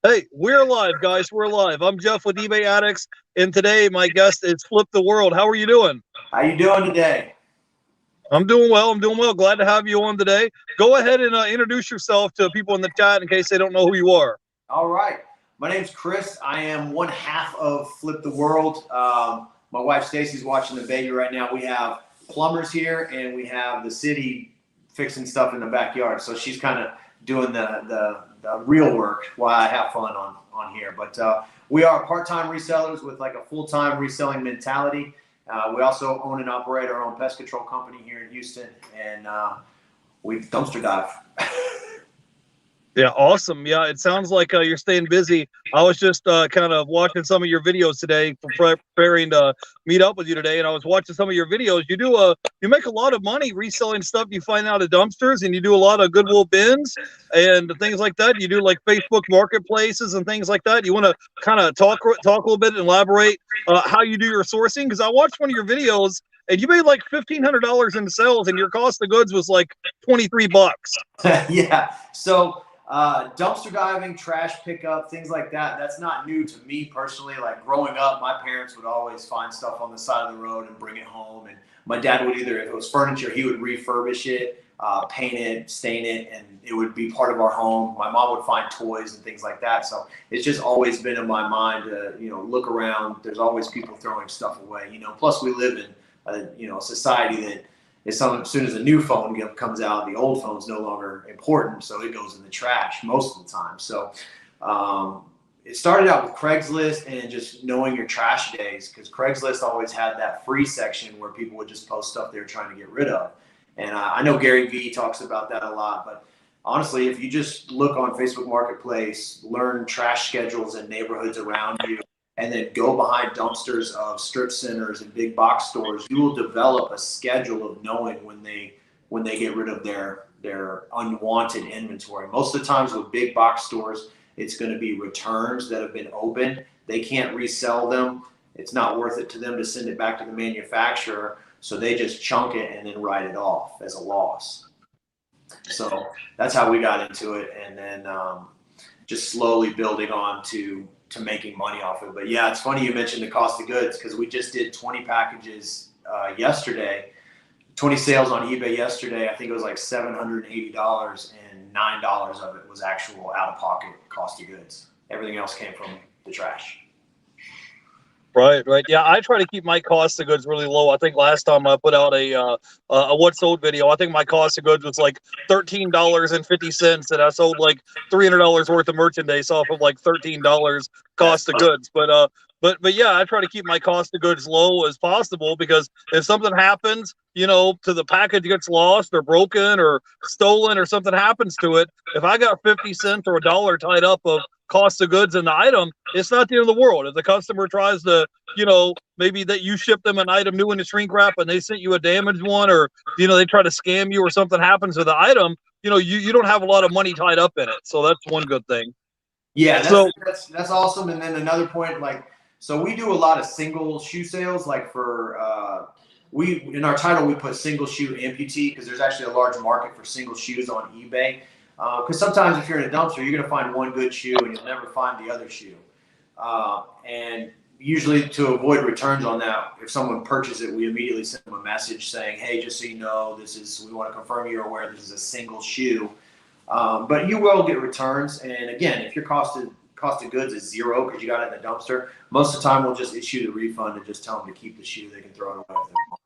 Hey, we're live, guys. We're live. I'm Jeff with eBay Addicts, and today my guest is Flip the World. How are you doing? How you doing today? I'm doing well. I'm doing well. Glad to have you on today. Go ahead and introduce yourself to people in the chat in case they don't know who you are. All right. My name's Chris. I am one half of Flip the World. My wife Stacy's watching the baby right now. We have plumbers here, and we have the city fixing stuff in the backyard. So she's kind of doing the real work while I have fun on here. But we are part-time resellers with like a full-time reselling mentality. We also own and operate our own pest control company here in Houston, and we dumpster dive. Yeah, awesome. Yeah, it sounds like you're staying busy. I was just kind of watching some of your videos today, preparing to meet up with you today, and I was watching some of your videos. You make a lot of money reselling stuff you find out of dumpsters, and you do a lot of Goodwill bins and things like that. You do like Facebook marketplaces and things like that. You want to kind of talk a little bit and elaborate how you do your sourcing? Because I watched one of your videos and you made like $1,500 in sales, and your cost of goods was like $23. Yeah. So dumpster diving, trash pickup, things like that. That's not new to me personally. Like growing up, my parents would always find stuff on the side of the road and bring it home. And my dad would either, if it was furniture, he would refurbish it, paint it, stain it, and it would be part of our home. My mom would find toys and things like that. So it's just always been in my mind to, look around. There's always people throwing stuff away, plus we live in a society that as soon as a new phone comes out, the old phone's no longer important, so it goes in the trash most of the time. So it started out with Craigslist and just knowing your trash days, because Craigslist always had that free section where people would just post stuff they were trying to get rid of. And I know Gary Vee talks about that a lot, but honestly, if you just look on Facebook Marketplace, learn trash schedules in neighborhoods around you, and then go behind dumpsters of strip centers and big box stores, you will develop a schedule of knowing when they get rid of their unwanted inventory. Most of the times with big box stores, it's going to be returns that have been opened. They can't resell them. It's not worth it to them to send it back to the manufacturer, so they just chunk it and then write it off as a loss. So that's how we got into it, and then just slowly building on to making money off it. But yeah, it's funny you mentioned the cost of goods, because we just did 20 packages yesterday, 20 sales on eBay yesterday. I think it was like $780, and $9 of it was actual out-of-pocket cost of goods. Everything else came from the trash. Right. Yeah, I try to keep my cost of goods really low. I think last time I put out a what's sold video, I think my cost of goods was like $13.50, and I sold like $300 worth of merchandise off of like $13 cost of goods. But yeah, I try to keep my cost of goods low as possible, because if something happens, to the package gets lost or broken or stolen or something happens to it, if I got 50 cents or $1 tied up of cost of goods in the item, it's not the end of the world. If the customer tries to, maybe that you ship them an item new in the shrink wrap and they sent you a damaged one, or, they try to scam you or something happens to the item, you don't have a lot of money tied up in it. So that's one good thing. Yeah, that's awesome. And then another point, so we do a lot of single shoe sales, like for, in our title, we put single shoe amputee, because there's actually a large market for single shoes on eBay. Because sometimes if you're in a dumpster, you're going to find one good shoe and you'll never find the other shoe. And usually to avoid returns on that, if someone purchases it, we immediately send them a message saying, hey, just so you know, we want to confirm you're aware this is a single shoe. But you will get returns. And again, if your cost of goods is zero because you got it in the dumpster, most of the time we'll just issue the refund and just tell them to keep the shoe. They can throw it away if they want.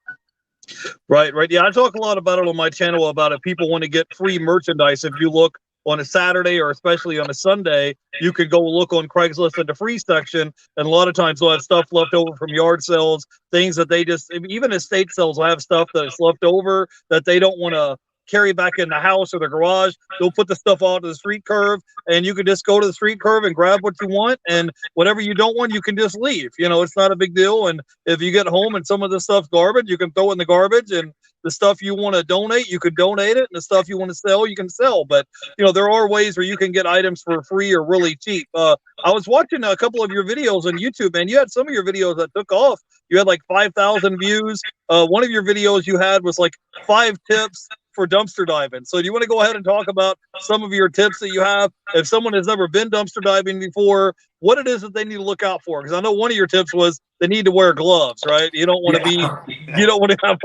Right. Yeah, I talk a lot about it on my channel, about if people want to get free merchandise. If you look on a Saturday or especially on a Sunday, you could go look on Craigslist in the free section, and a lot of times they'll have stuff left over from yard sales, things that they just, even estate sales will have stuff that's left over that they don't want to carry back in the house or the garage. They'll put the stuff out to the street curb, and you can just go to the street curb and grab what you want, and whatever you don't want, you can just leave. It's not a big deal. And if you get home and some of the stuff's garbage, you can throw it in the garbage, and the stuff you want to donate, you can donate it, and the stuff you want to sell, you can sell. But there are ways where you can get items for free or really cheap. I was watching a couple of your videos on YouTube, and you had some of your videos that took off. You had like 5,000 views. One of your videos you had was like 5 tips for dumpster diving. So do you want to go ahead and talk about some of your tips that you have? If someone has never been dumpster diving before, what it is that they need to look out for? Because I know one of your tips was they need to wear gloves, right? You don't want to be, you don't want to have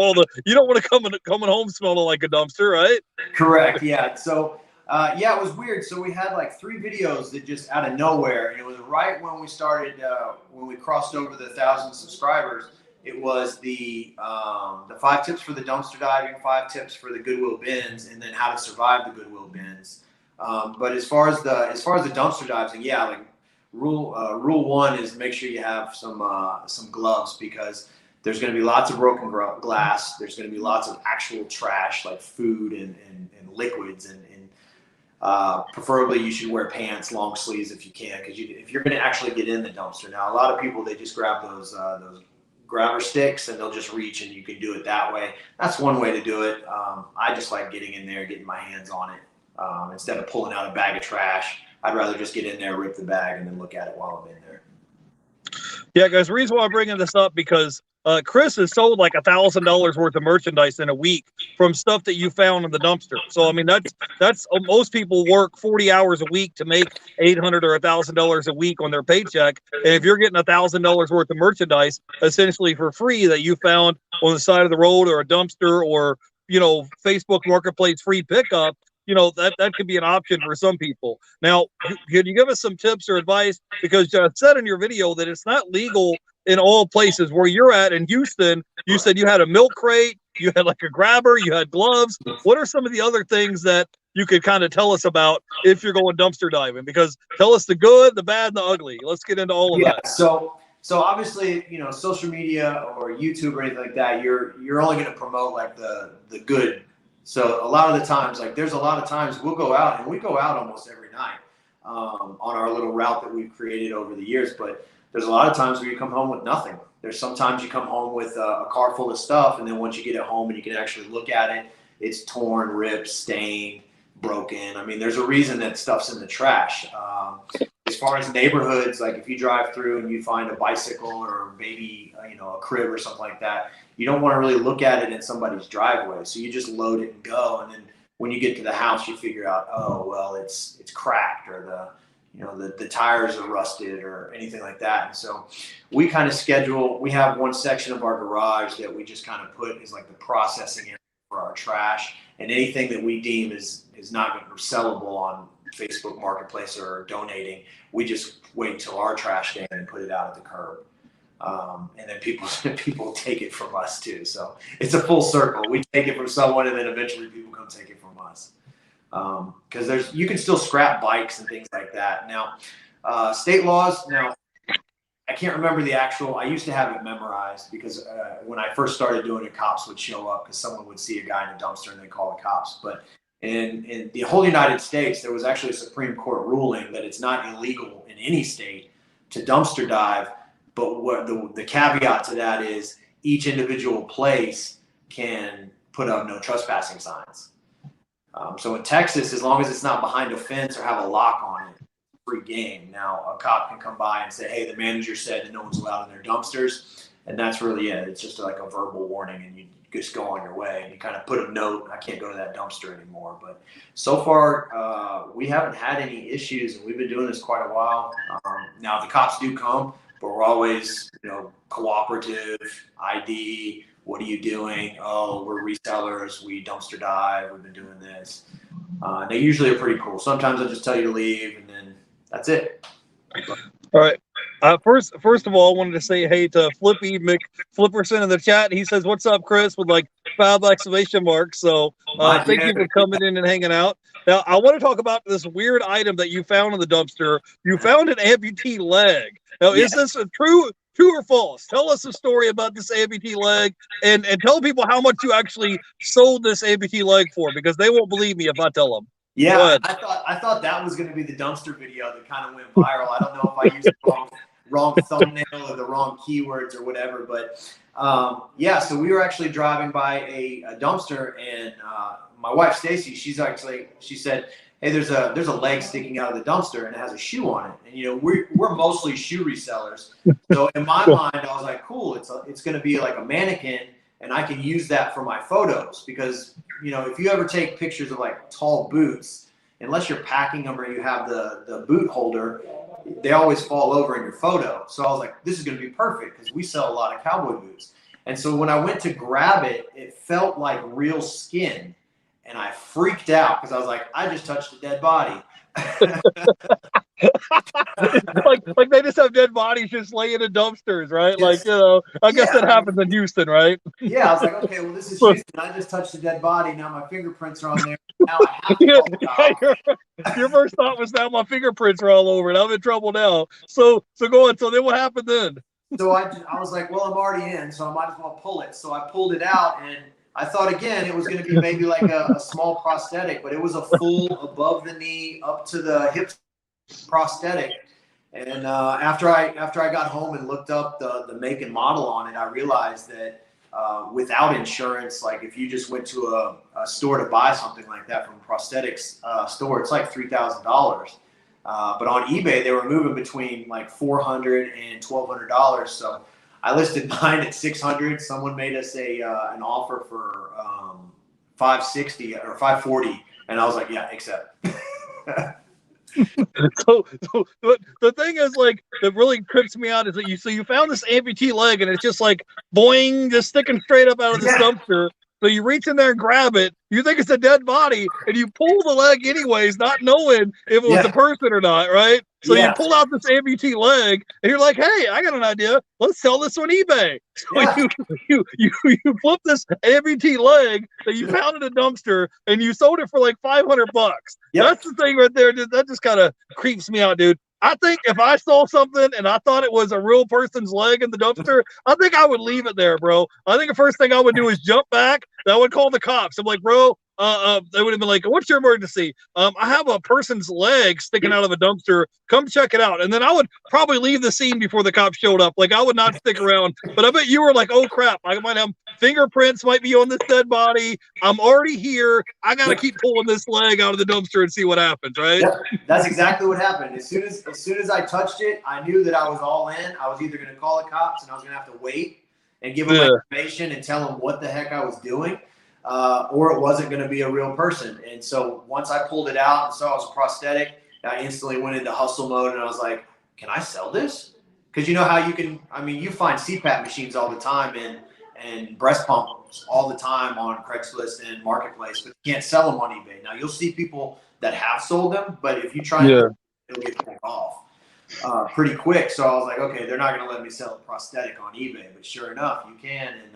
you don't want to coming home smelling like a dumpster, right? Correct. Yeah. So, yeah, it was weird. So we had like 3 videos that just out of nowhere, and it was right when we started, when we crossed over the 1,000 subscribers. It was the 5 tips for the dumpster diving, 5 tips for the Goodwill bins, and then how to survive the Goodwill bins. But as far as the dumpster diving, yeah, like rule 1 is make sure you have some gloves, because there's going to be lots of broken glass. There's going to be lots of actual trash like food and liquids, and preferably you should wear pants, long sleeves if you can, because if you're going to actually get in the dumpster. Now, a lot of people, they just grab those grabber sticks and they'll just reach, and you can do it that way. That's one way to do it. I just like getting in there, getting my hands on it. Instead of pulling out a bag of trash, I'd rather just get in there, rip the bag, and then look at it while I'm in there. Yeah, guys, the reason why I'm bringing this up, because Chris has sold like $1,000 worth of merchandise in a week from stuff that you found in the dumpster. So I mean, that's most people work 40 hours a week to make $800 or $1,000 a week on their paycheck. And if you're getting $1,000 worth of merchandise essentially for free that you found on the side of the road or a dumpster or, you know, Facebook Marketplace free pickup, you know, that could be an option for some people. Now, can you give us some tips or advice? Because you said in your video that it's not legal in all places. Where you're at in Houston, you said you had a milk crate, you had like a grabber, you had gloves. What are some of the other things that you could kind of tell us about if you're going dumpster diving? Because tell us the good, the bad, and the ugly. Let's get into all of that. So obviously, you know, social media or YouTube or anything like that, you're only going to promote like the good. So a lot of the times, like there's a lot of times we'll go out, and we go out almost every night on our little route that we've created over the years. But there's a lot of times where you come home with nothing. There's sometimes you come home with a car full of stuff, and then once you get it home and you can actually look at it, it's torn, ripped, stained, broken. I mean, there's a reason that stuff's in the trash. As far as neighborhoods, like if you drive through and you find a bicycle or maybe a crib or something like that, you don't want to really look at it in somebody's driveway. So you just load it and go, and then when you get to the house, you figure out, oh well, it's cracked, or the tires are rusted or anything like that. And so we kind of we have one section of our garage that we just kind of put is like the processing area for our trash, and anything that we deem is not going to be sellable on Facebook Marketplace or donating, we just wait until our trash day and put it out at the curb. And then people take it from us too. So it's a full circle. We take it from someone, and then eventually people come take it from us. Because you can still scrap bikes and things like that. Now, state laws. Now, I can't remember I used to have it memorized, because when I first started doing it, cops would show up because someone would see a guy in a dumpster and they call the cops. But in the whole United States, there was actually a Supreme Court ruling that it's not illegal in any state to dumpster dive. But what the caveat to that is each individual place can put up no trespassing signs. So in Texas, as long as it's not behind a fence or have a lock on it, free game. Now, a cop can come by and say, hey, the manager said that no one's allowed in their dumpsters. And that's really it. It's just like a verbal warning, and you just go on your way. And you kind of put a note, I can't go to that dumpster anymore. But so far, we haven't had any issues, and we've been doing this quite a while. Now, the cops do come, but we're always, cooperative, ID, what are you doing? Oh, we're resellers, we dumpster dive, we've been doing this. They usually are pretty cool. Sometimes I'll just tell you to leave, and then that's it. All right. First of all, I wanted to say hey to Flippy McFlipperson in the chat. He says, "What's up, Chris?" with like 5 exclamation marks. So thank you for coming in and hanging out. Now, I want to talk about this weird item that you found in the dumpster. You found an amputee leg. Now, is this a true or false? Tell us a story about this amputee leg, and tell people how much you actually sold this amputee leg for, because they won't believe me if I tell them. Yeah, I thought that was going to be the dumpster video that kind of went viral. I don't know if I used the wrong thumbnail or the wrong keywords or whatever, but so we were actually driving by a dumpster, and my wife Stacy, she said, hey, there's a leg sticking out of the dumpster, and it has a shoe on it. And we're mostly shoe resellers, so in my mind I was like, cool, it's going to be like a mannequin, and I can use that for my photos because, you know, if you ever take pictures of like tall boots, unless you're packing them or you have the boot holder, they always fall over in your photo. So I was like, this is going to be perfect because we sell a lot of cowboy boots. And so when I went to grab it, it felt like real skin. And I freaked out because I was like, I just touched a dead body. like they just have dead bodies just laying in dumpsters, right? Like, you know, I guess that happens in Houston, right? Yeah, I was like, okay, well, this is Houston. I just touched a dead body. Now my fingerprints are on there. Now I have to your first thought was, now my fingerprints are all over it. I'm in trouble now. So go on. So then what happened then? So I was like, well, I'm already in, so I might as well pull it. So I pulled it out, and I thought again it was going to be maybe like a small prosthetic, but it was a full above the knee up to the hip prosthetic. And after I got home and looked up the make and model on it, I realized that without insurance, like if you just went to a store to buy something like that from a prosthetics store, it's like $3,000. But on eBay, they were moving between like $400 and $1,200. So I listed mine at $600. Someone made us an offer for $560 or $540, and I was like, yeah, accept. So the thing is, like, that really trips me out is that you found this amputee leg and it's just like boing, just sticking straight up out of the dumpster. So you reach in there and grab it. You think it's a dead body, and you pull the leg anyways, not knowing if it was the person or not, right? So you pull out this amputee leg, and you're like, "Hey, I got an idea. Let's sell this on eBay." So you flip this amputee leg that you found in a dumpster, and you sold it for like $500. That's the thing right there. That just kind of creeps me out, dude. I think if I saw something and I thought it was a real person's leg in the dumpster, I think I would leave it there, bro. I think the first thing I would do is jump back. I would call the cops. I'm like, bro, they would have been like, what's your emergency? I have a person's leg sticking out of a dumpster. Come check it out. And then I would probably leave the scene before the cops showed up. Like, I would not stick around. But I bet you were like, oh, crap. I might have fingerprints might be on this dead body. I'm already here. I got to keep pulling this leg out of the dumpster and see what happens, right? Yeah, that's exactly what happened. As soon as I touched it, I knew that I was all in. I was either going to call the cops and I was going to have to wait and give them information and tell them what the heck I was doing, or it wasn't going to be a real person. And so once I pulled it out and saw it was a prosthetic, I instantly went into hustle mode and I was like, can I sell this? Because you know how you can, I mean, you find CPAP machines all the time and breast pumps all the time on Craigslist and Marketplace, but you can't sell them on eBay. Now you'll see people that have sold them, but if you try it'll get pulled off pretty quick. So I was like, okay, they're not going to let me sell a prosthetic on eBay, but sure enough, you can. And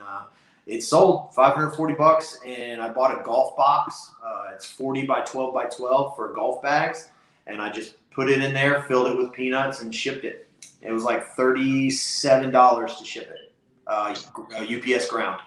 it sold $540, and I bought a golf box. It's 40 by 12 by 12 for golf bags, and I just put it in there, filled it with peanuts, and shipped it. It was like $37 to ship it. UPS ground.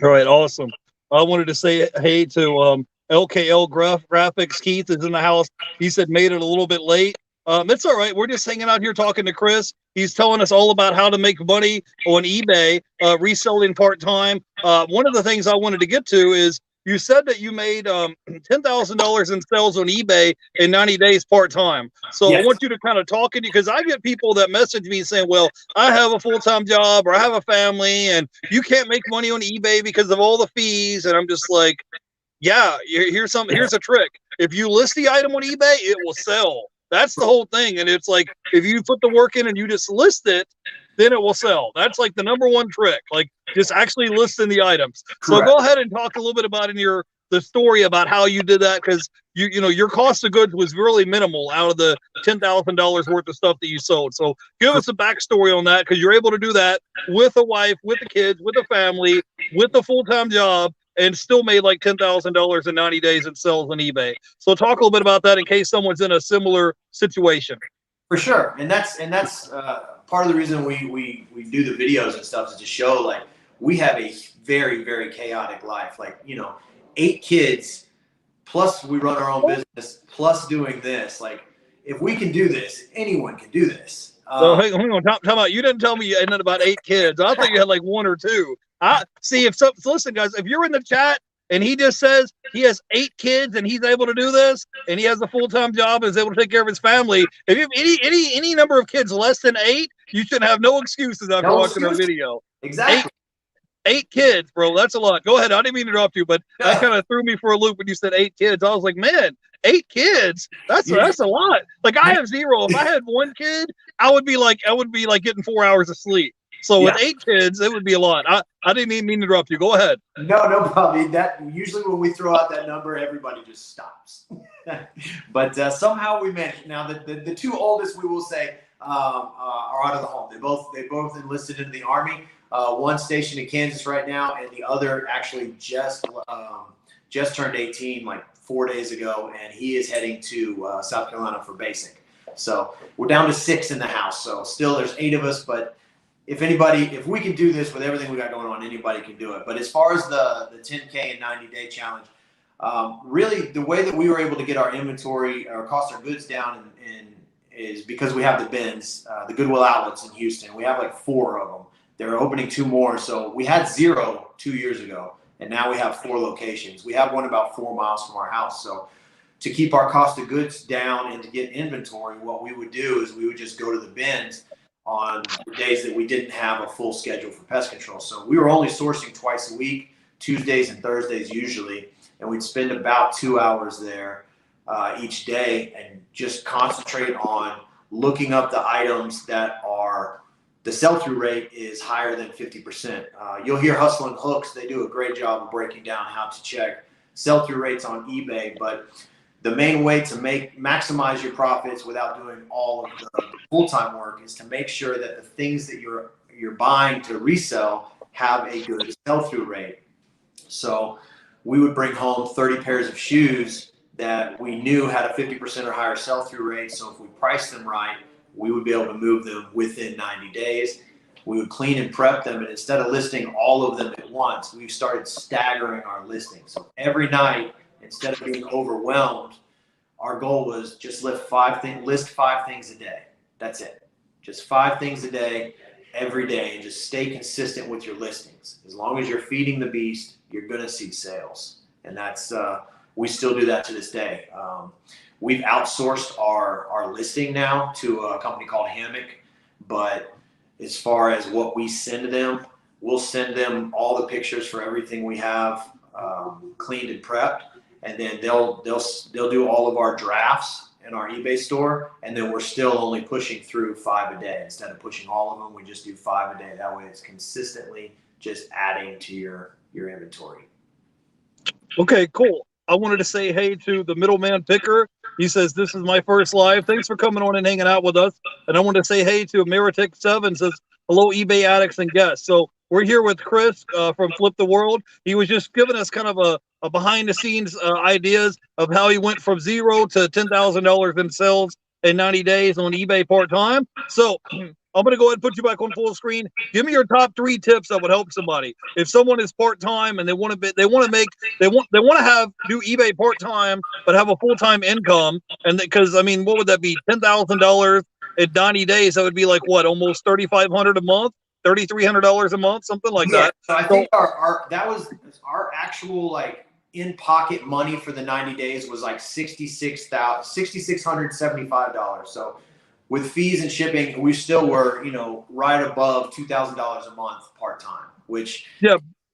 All right, awesome. I wanted to say hey to LKL Graphics. Keith is in the house. He said made it a little bit late. It's all right. We're just hanging out here talking to Chris. He's telling us all about how to make money on eBay, reselling part-time. One of the things I wanted to get to is you said that you made $10,000 in sales on eBay in 90 days part-time. So I want you to kind of talk to you, because I get people that message me saying, well, I have a full-time job or I have a family and you can't make money on eBay because of all the fees. And I'm just like, yeah, here's a trick. If you list the item on eBay, it will sell. That's the whole thing. And it's like, if you put the work in and you just list it, then it will sell. That's like the number one trick, like just actually listing the items. So go ahead and talk a little bit about the story about how you did that, because you know your cost of goods was really minimal out of the $10,000 worth of stuff that you sold. So give us a backstory on that, because you're able to do that with a wife, with the kids, with a family, with a full-time job, and still made like $10,000 in 90 days in sales on eBay. So talk a little bit about that in case someone's in a similar situation. For sure, and that's part of the reason we do the videos and stuff, is to show like we have a very, very chaotic life. Like, you know, 8 kids, plus we run our own business, plus doing this. Like, if we can do this, anyone can do this. So hang on, talk about, you didn't tell me you ended about 8 kids. I think you had like 1 or 2. So listen, guys, if you're in the chat and he just says he has 8 kids and he's able to do this, and he has a full-time job and is able to take care of his family, if you have any number of kids less than 8, you should have no excuses after watching our video. Exactly. 8 kids, bro. That's a lot. Go ahead. I didn't mean to interrupt you, but that kind of threw me for a loop when you said 8 kids. I was like, man, 8 kids. That's a lot. Like I have 0. If I had 1 kid, I would be like getting 4 hours of sleep. So with 8 kids, it would be a lot. I didn't even mean to interrupt you. Go ahead. No problem. That usually when we throw out that number, everybody just stops. But somehow we managed. Now the 2 oldest, we will say, are out of the home. They both enlisted into the Army. One stationed in Kansas right now, and the other actually just turned 18 like 4 days ago, and he is heading to South Carolina for basic. So we're down to 6 in the house. So still there's 8 of us, but if we can do this with everything we got going on, anybody can do it. But as far as the 10K and 90-day challenge, really the way that we were able to get our inventory, our cost of goods down is because we have the bins, the Goodwill outlets in Houston. We have like 4 of them. They're opening 2 more. So we had 0 2 years ago, and now we have 4 locations. We have one about 4 miles from our house. So to keep our cost of goods down and to get inventory, what we would do is we would just go to the bins on the days that we didn't have a full schedule for pest control. So we were only sourcing twice a week, Tuesdays and Thursdays usually, and we'd spend about 2 hours there each day and just concentrate on looking up the items that are the sell-through rate is higher than 50%. You'll hear Hustle and Hooks. They do a great job of breaking down how to check sell-through rates on eBay, but the main way to maximize your profits without doing all of the full-time work is to make sure that the things that you're buying to resell have a good sell-through rate. So we would bring home 30 pairs of shoes that we knew had a 50% or higher sell-through rate. So if we priced them right, we would be able to move them within 90 days. We would clean and prep them, and instead of listing all of them at once, we've started staggering our listings. So every night, instead of being overwhelmed, our goal was just list 5 things a day. That's it. Just 5 things a day, every day, and just stay consistent with your listings. As long as you're feeding the beast, you're going to see sales. And that's we still do that to this day. We've outsourced our listing now to a company called Hammock, but as far as what we send to them, we'll send them all the pictures for everything we have cleaned and prepped, and then they'll do all of our drafts in our eBay store, and then we're still only pushing through 5 a day. Instead of pushing all of them, we just do 5 a day. That way it's consistently just adding to your inventory. Okay, cool. I wanted to say hey to the middleman picker. He says, this is my first live. Thanks for coming on and hanging out with us. And I want to say hey to Ameritech7, says, hello, eBay addicts and guests. So we're here with Chris from Flip the World. He was just giving us kind of a behind the scenes ideas of how he went from 0 to $10,000 in sales in 90 days on eBay part-time. So I'm going to go ahead and put you back on full screen. Give me your top 3 tips that would help somebody. If someone is part-time and they want to do eBay part-time, but have a full-time income. And because, I mean, what would that be? $10,000 in 90 days. That would be like what? Almost $3,500 a month, $3,300 a month, something like that. So I think that was our actual like in-pocket money for the 90 days was like $6,675. So with fees and shipping, we still were, right above $2,000 a month part-time, which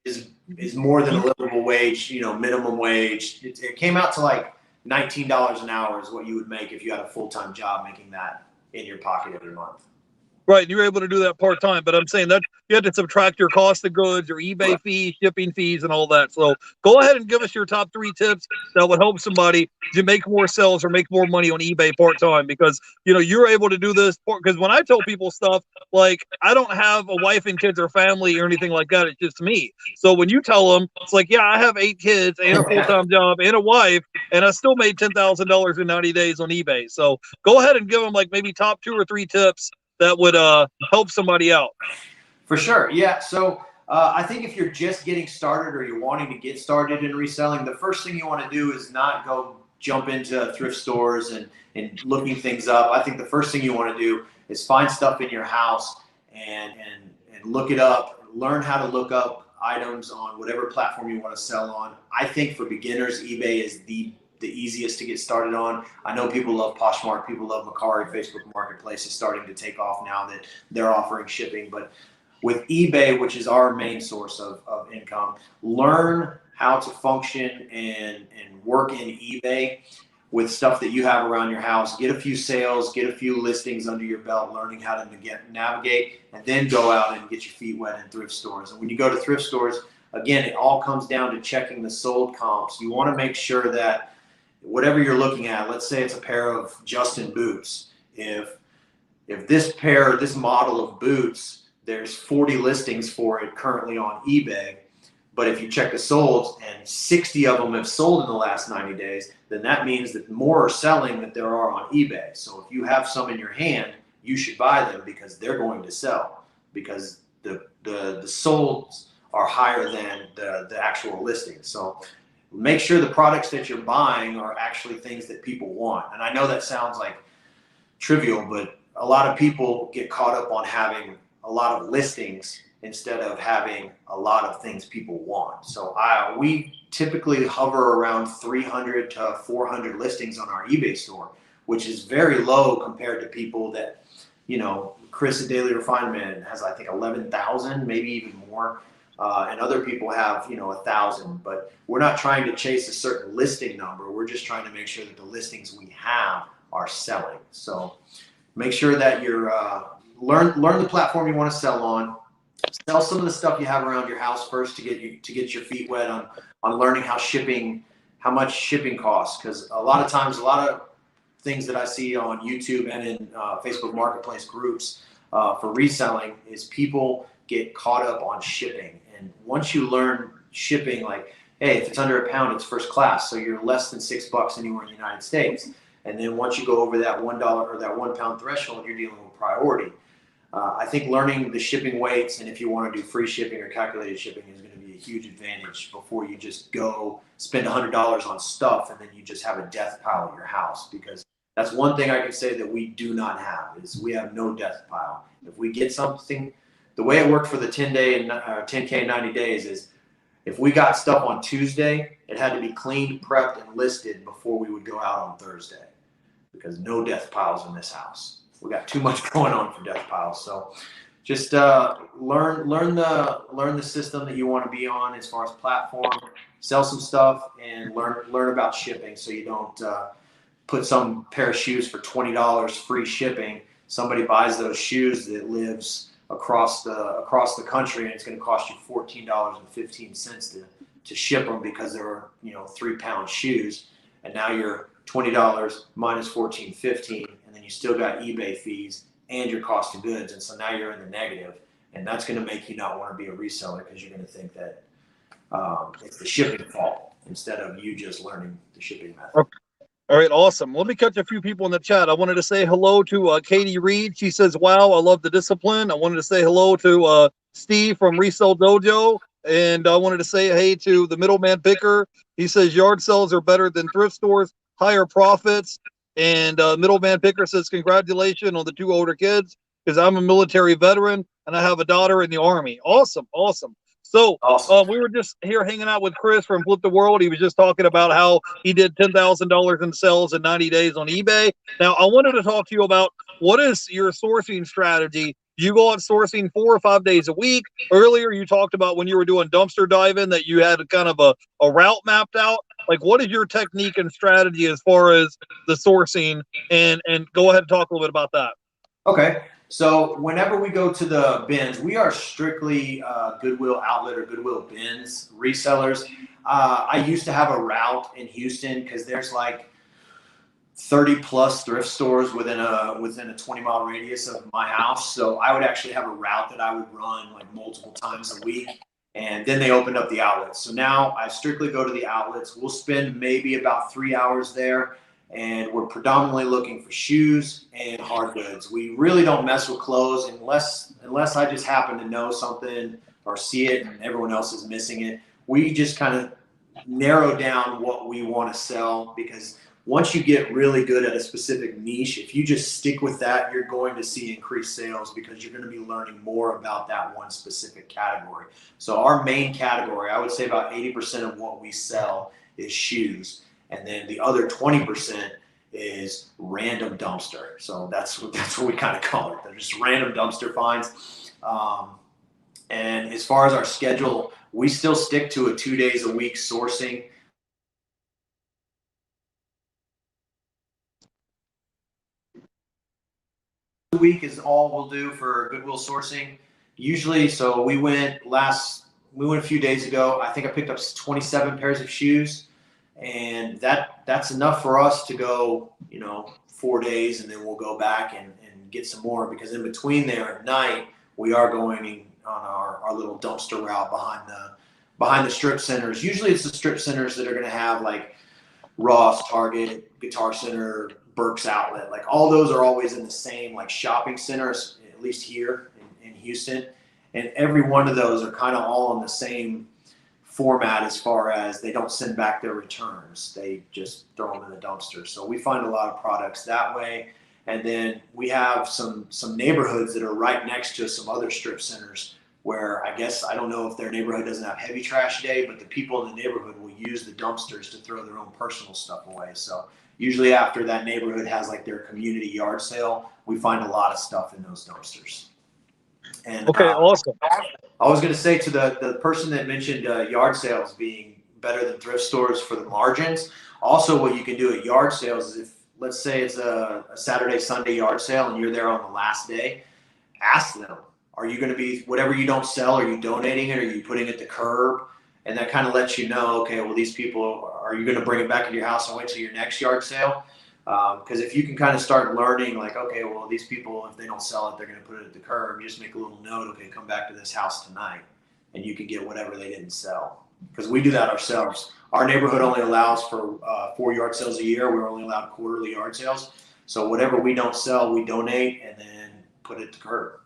is more than a livable wage, minimum wage. It came out to like $19 an hour is what you would make if you had a full-time job making that in your pocket every month. Right, you're able to do that part-time, but I'm saying that you had to subtract your cost of goods, your eBay fees, shipping fees, and all that. So go ahead and give us your top 3 tips that would help somebody to make more sales or make more money on eBay part-time, because, you're able to do this. Because when I tell people stuff, like, I don't have a wife and kids or family or anything like that. It's just me. So when you tell them, it's like, yeah, I have 8 kids and a full-time job and a wife, and I still made $10,000 in 90 days on eBay. So go ahead and give them like maybe top 2 or 3 tips that would help somebody out. For sure. Yeah. So I think if you're just getting started or you're wanting to get started in reselling, the first thing you want to do is not go jump into thrift stores and looking things up. I think the first thing you want to do is find stuff in your house and look it up, learn how to look up items on whatever platform you want to sell on. I think for beginners, eBay is the easiest to get started on. I know people love Poshmark, people love Mercari. Facebook Marketplace is starting to take off now that they're offering shipping, but with eBay, which is our main source of income, learn how to function and work in eBay with stuff that you have around your house. Get a few sales, get a few listings under your belt, learning how to navigate, and then go out and get your feet wet in thrift stores. And when you go to thrift stores, again, it all comes down to checking the sold comps. You want to make sure that whatever you're looking at, let's say it's a pair of Justin boots. If this model of boots, there's 40 listings for it currently on eBay, but if you check the solds and 60 of them have sold in the last 90 days, then that means that more are selling than there are on eBay. So if you have some in your hand, you should buy them because they're going to sell, because the solds are higher than the actual listings. So make sure the products that you're buying are actually things that people want. And I know that sounds like trivial, but a lot of people get caught up on having a lot of listings instead of having a lot of things people want. So we typically hover around 300 to 400 listings on our eBay store, which is very low compared to people that, Chris at Daily Refinement has, I think, 11,000, maybe even more. And other people have, 1,000, but we're not trying to chase a certain listing number. We're just trying to make sure that the listings we have are selling. So make sure that you're, learn the platform you want to sell on. Sell some of the stuff you have around your house first to get your feet wet on learning how much shipping costs. Because a lot of times, a lot of things that I see on YouTube and in Facebook Marketplace groups for reselling is people get caught up on shipping. And once you learn shipping, like, hey, if it's under £1, it's first class, so you're less than $6 anywhere in the United States. And then once you go over that $1 or that £1 threshold, you're dealing with priority. I think learning the shipping weights, and if you want to do free shipping or calculated shipping, is going to be a huge advantage before you just go spend $100 on stuff and then you just have a death pile at your house. Because that's one thing I can say that we do not have, is we have no death pile. If we get something, the way it worked for the 10K and 90 days is if we got stuff on Tuesday, it had to be cleaned, prepped, and listed before we would go out on Thursday, because no death piles in this house. We got too much going on for death piles. So just learn the system that you want to be on as far as platform, sell some stuff, and learn about shipping, so you don't put some pair of shoes for $20 free shipping. Somebody buys those shoes that lives across the country, and it's going to cost you $14.15 to ship them because they're 3-pound shoes, and now you're $20 minus $14.15, and then you still got eBay fees and your cost of goods, and so now you're in the negative, and that's going to make you not want to be a reseller, because you're going to think that it's the shipping fault instead of you just learning the shipping method. Okay. All right, awesome. Let me catch a few people in the chat. I wanted to say hello to Katie Reed. She says, wow, I love the discipline. I wanted to say hello to Steve from Resell Dojo. And I wanted to say hey to the Middleman Picker. He says yard sales are better than thrift stores, higher profits. And Middleman Picker says, congratulations on the 2 older kids, because I'm a military veteran and I have a daughter in the Army. Awesome, awesome. So Awesome. we were just here hanging out with Chris from Flip the World. He was just talking about how he did $10,000 in sales in 90 days on eBay. Now, I wanted to talk to you about, what is your sourcing strategy? Do you go out sourcing 4 or 5 days a week? Earlier, you talked about when you were doing dumpster diving that you had kind of a route mapped out. Like, what is your technique and strategy as far as the sourcing? And go ahead and talk a little bit about that. Okay. So whenever we go to the bins, we are strictly Goodwill outlet or Goodwill bins resellers. I used to have a route in Houston because there's like 30 plus thrift stores within a 20-mile radius of my house. So I would actually have a route that I would run like multiple times a week. And then they opened up the outlets. So now I strictly go to the outlets. We'll spend maybe about 3 hours there. And we're predominantly looking for shoes and hard goods. We really don't mess with clothes unless I just happen to know something or see it and everyone else is missing it. We just kind of narrow down what we want to sell, because once you get really good at a specific niche, if you just stick with that, you're going to see increased sales, because you're going to be learning more about that one specific category. So our main category, I would say about 80% of what we sell is shoes. And then the other 20% is random dumpster. So that's what we kind of call it. They're just random dumpster finds. And as far as our schedule, we still stick to a 2 days a week sourcing. Week is all we'll do for Goodwill sourcing. Usually, so we went a few days ago. I think I picked up 27 pairs of shoes, and that's enough for us to go, 4 days, and then we'll go back and get some more, because in between there at night we are going on our little dumpster route behind the strip centers. Usually it's the strip centers that are going to have like Ross, Target, Guitar Center, Burke's Outlet. Like all those are always in the same like shopping centers, at least here in Houston. And every one of those are kind of all in the same format as far as they don't send back their returns. They just throw them in the dumpster. So we find a lot of products that way. And then we have some neighborhoods that are right next to some other strip centers where I guess, I don't know if their neighborhood doesn't have heavy trash day, but the people in the neighborhood will use the dumpsters to throw their own personal stuff away. So usually after that neighborhood has like their community yard sale, we find a lot of stuff in those dumpsters. And okay, awesome. I was going to say to the person that mentioned yard sales being better than thrift stores for the margins. Also, what you can do at yard sales is, if let's say it's a Saturday, Sunday yard sale and you're there on the last day, ask them, are you going to be, whatever you don't sell, are you donating it? Or are you putting it at the curb? And that kind of lets you know, okay, well, these people, are you going to bring it back into your house and wait till your next yard sale? Because if you can kind of start learning, like, okay, well, these people, if they don't sell it, they're going to put it at the curb. You just make a little note, okay, come back to this house tonight, and you can get whatever they didn't sell. Because we do that ourselves. Our neighborhood only allows for 4 yard sales a year. We're only allowed quarterly yard sales. So whatever we don't sell, we donate and then put it to curb.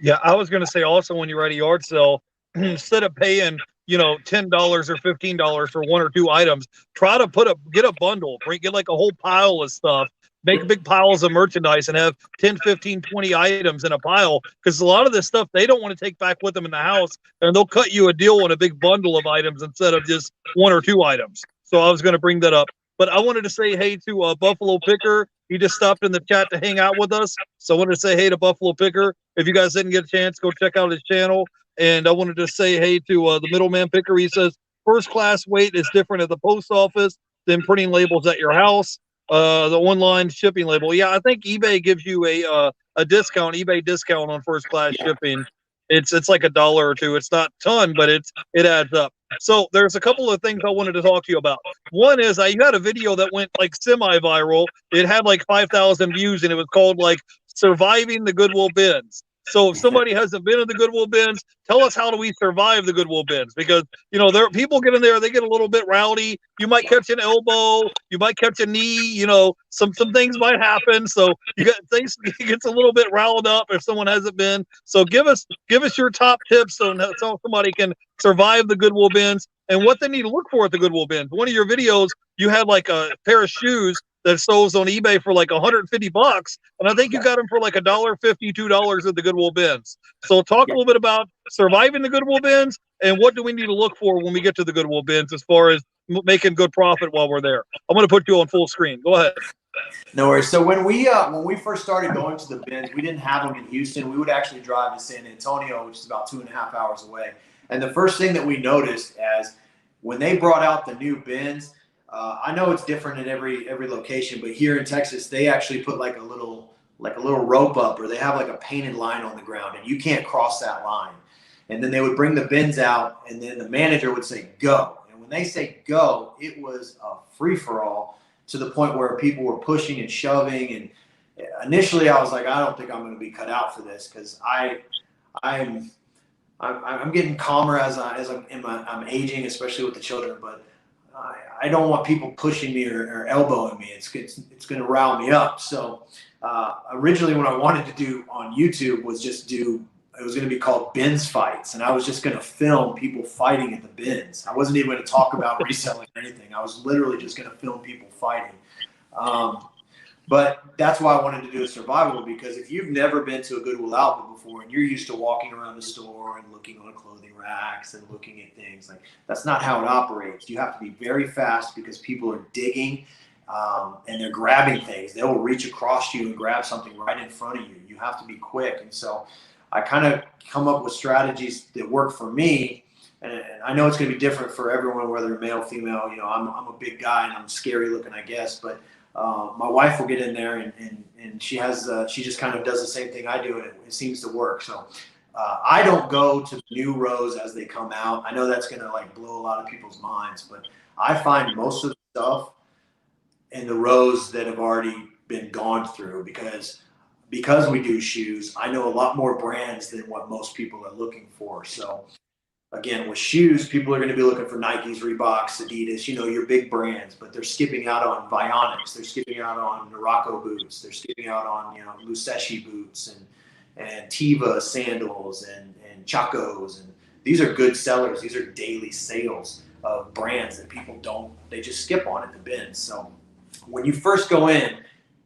Yeah, I was going to say also, when you're at a yard sale, instead of paying, $10 or $15 for 1 or 2 items, try to get a bundle, get like a whole pile of stuff, make big piles of merchandise and have 10, 15, 20 items in a pile. Because a lot of this stuff they don't want to take back with them in the house, and they'll cut you a deal on a big bundle of items instead of just 1 or 2 items. So I was going to bring that up. But I wanted to say hey to Buffalo Picker. He just stopped in the chat to hang out with us. So I wanted to say hey to Buffalo Picker. If you guys didn't get a chance, go check out his channel. And I wanted to say hey to the Middleman Picker. He says first class weight is different at the post office than printing labels at your house. The online shipping label. Yeah, I think eBay gives you a discount, eBay discount on first class shipping. It's like $1 or $2. It's not a ton, but it adds up. So there's a couple of things I wanted to talk to you about. One is you had a video that went like semi-viral. It had like 5,000 views, and it was called like surviving the Goodwill bins. So if somebody hasn't been in the Goodwill bins, tell us, how do we survive the Goodwill bins? Because there people get in there, they get a little bit rowdy. You might catch an elbow, you might catch a knee. Some things might happen. So things gets a little bit riled up if someone hasn't been. So give us your top tips on how somebody can survive the Goodwill bins and what they need to look for at the Goodwill bins. One of your videos, you had like a pair of shoes that sells on eBay for like $150, and I think you got them for like $1.50, $2 at the Goodwill bins. So talk a little bit about surviving the Goodwill bins and what do we need to look for when we get to the Goodwill bins as far as making good profit while we're there. I'm going to put you on full screen. Go ahead. No worries. So when we first started going to the bins, we didn't have them in Houston. We would actually drive to San Antonio, which is about 2.5 hours away. And the first thing that we noticed as when they brought out the new bins, I know it's different in every location, but here in Texas, they actually put like a little rope up, or they have like a painted line on the ground, and you can't cross that line. And then they would bring the bins out, and then the manager would say, go. And when they say go, it was a free-for-all to the point where people were pushing and shoving. And initially I was like, I don't think I'm going to be cut out for this, because I'm getting calmer as I'm aging, especially with the children, but I don't want people pushing me or elbowing me. It's going to rile me up. So originally what I wanted to do on YouTube was it was going to be called Bins Fights. And I was just going to film people fighting at the bins. I wasn't even going to talk about reselling or anything. I was literally just going to film people fighting. But that's why I wanted to do a survival, because if you've never been to a Goodwill outlet before and you're used to walking around the store and looking on clothing racks and looking at things, like that's not how it operates. You have to be very fast because people are digging and they're grabbing things. They will reach across you and grab something right in front of you. You have to be quick. And so I kind of come up with strategies that work for me. And I know it's going to be different for everyone, whether male, female. You know, I'm a big guy and I'm scary looking, I guess. But my wife will get in there and she just kind of does the same thing I do, and it seems to work. So I don't go to new rows as they come out. I know that's going to like blow a lot of people's minds, but I find most of the stuff in the rows that have already been gone through because we do shoes. I know a lot more brands than what most people are looking for. So again, with shoes, people are going to be looking for Nikes, Reeboks, Adidas, you know, your big brands, but they're skipping out on Vionics. They're skipping out on Morocco boots. They're skipping out on, you know, Musashi boots and Tiva sandals and Chacos. And these are good sellers. These are daily sales of brands that people they just skip on at the bins. So when you first go in,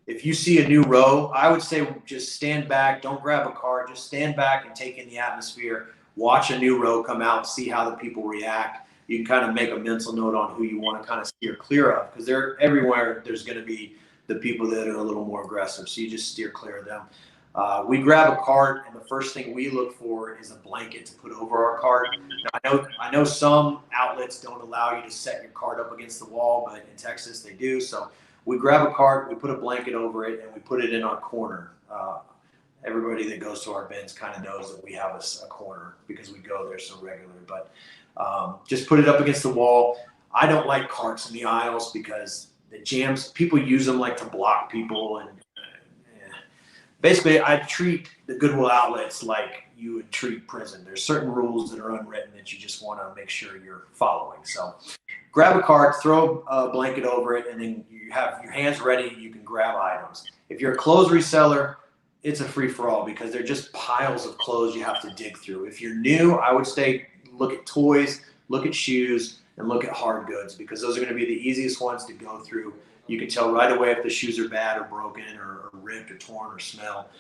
if you see a new row, I would say just stand back. Don't grab a cart. Just stand back and take in the atmosphere. Watch a new row come out, see how the people react. You can kind of make a mental note on who you want to kind of steer clear of, because they're everywhere. There's going to be the people that are a little more aggressive, so you just steer clear of them. We grab a cart, and the first thing we look for is a blanket to put over our cart. Now, I know some outlets don't allow you to set your cart up against the wall, but in Texas they do. So we grab a cart, we put a blanket over it, and we put it in our corner. Everybody that goes to our bins kind of knows that we have a corner because we go there so regularly. But just put it up against the wall. I don't like carts in the aisles because the jams, people use them like to block people. And basically, I treat the Goodwill outlets like you would treat prison. There's certain rules that are unwritten that you just want to make sure you're following. So grab a cart, throw a blanket over it, and then you have your hands ready. You can grab items. If you're a clothes reseller, it's a free-for-all because they're just piles of clothes you have to dig through. If you're new, I would say look at toys, look at shoes, and look at hard goods because those are going to be the easiest ones to go through. You can tell right away if the shoes are bad or broken or ripped or torn or smell.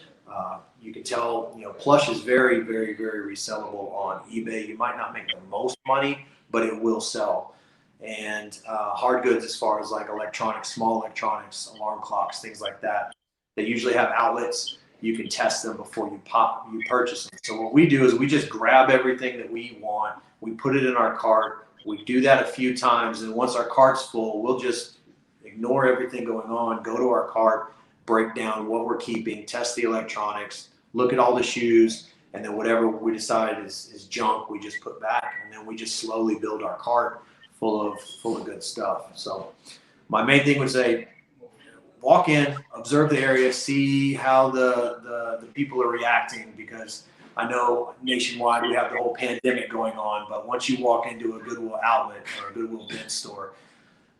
You can tell, you know, plush is very, very, very resellable on eBay. You might not make the most money, but it will sell. And hard goods as far as like electronics, small electronics, alarm clocks, things like that, they usually have outlets. You can test them before you purchase them. So what we do is we just grab everything that we want. We put it in our cart. We do that a few times. And once our cart's full, we'll just ignore everything going on, go to our cart, break down what we're keeping, test the electronics, look at all the shoes, and then whatever we decide is junk, we just put back. And then we just slowly build our cart full of good stuff. So my main thing would say, walk in, observe the area, see how the people are reacting, because I know nationwide we have the whole pandemic going on, but once you walk into a Goodwill outlet or a Goodwill bin store,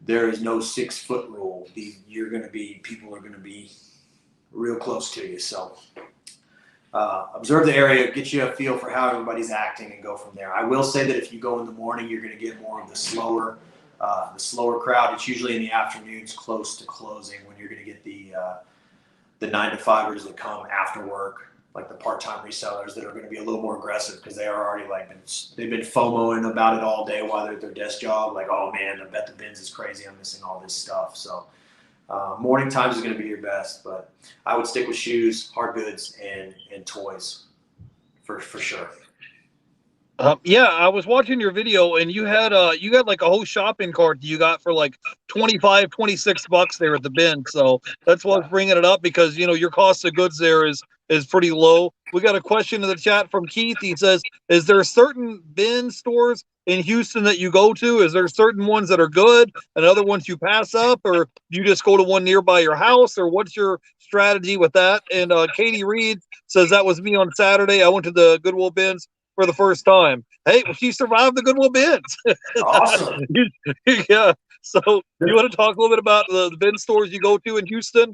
there is no 6-foot rule. People are going to be real close to you. So observe the area, get you a feel for how everybody's acting, and go from there. I will say that if you go in the morning, you're going to get more of the slower crowd. It's usually in the afternoons close to closing when you're going to get the 9-to-5ers that come after work, like the part-time resellers that are going to be a little more aggressive because they are already they've been FOMOing about it all day while they're at their desk job. Like, oh man, I bet the bins is crazy. I'm missing all this stuff. So morning times is going to be your best, but I would stick with shoes, hard goods, and toys for sure. Yeah, I was watching your video and you had like a whole shopping cart that you got for like $25-$26 there at the bin. So that's why I was bringing it up, because you know your cost of goods there is pretty low. We got a question in the chat from Keith. He says, "Is there certain bin stores in Houston that you go to? Is there certain ones that are good and other ones you pass up, or you just go to one nearby your house, or what's your strategy with that?" And Katie Reed says, "That was me on Saturday. I went to the Goodwill bins for the first time." Hey, well, she survived the Goodwill bins. Awesome. Yeah. So you want to talk a little bit about the bin stores you go to in Houston?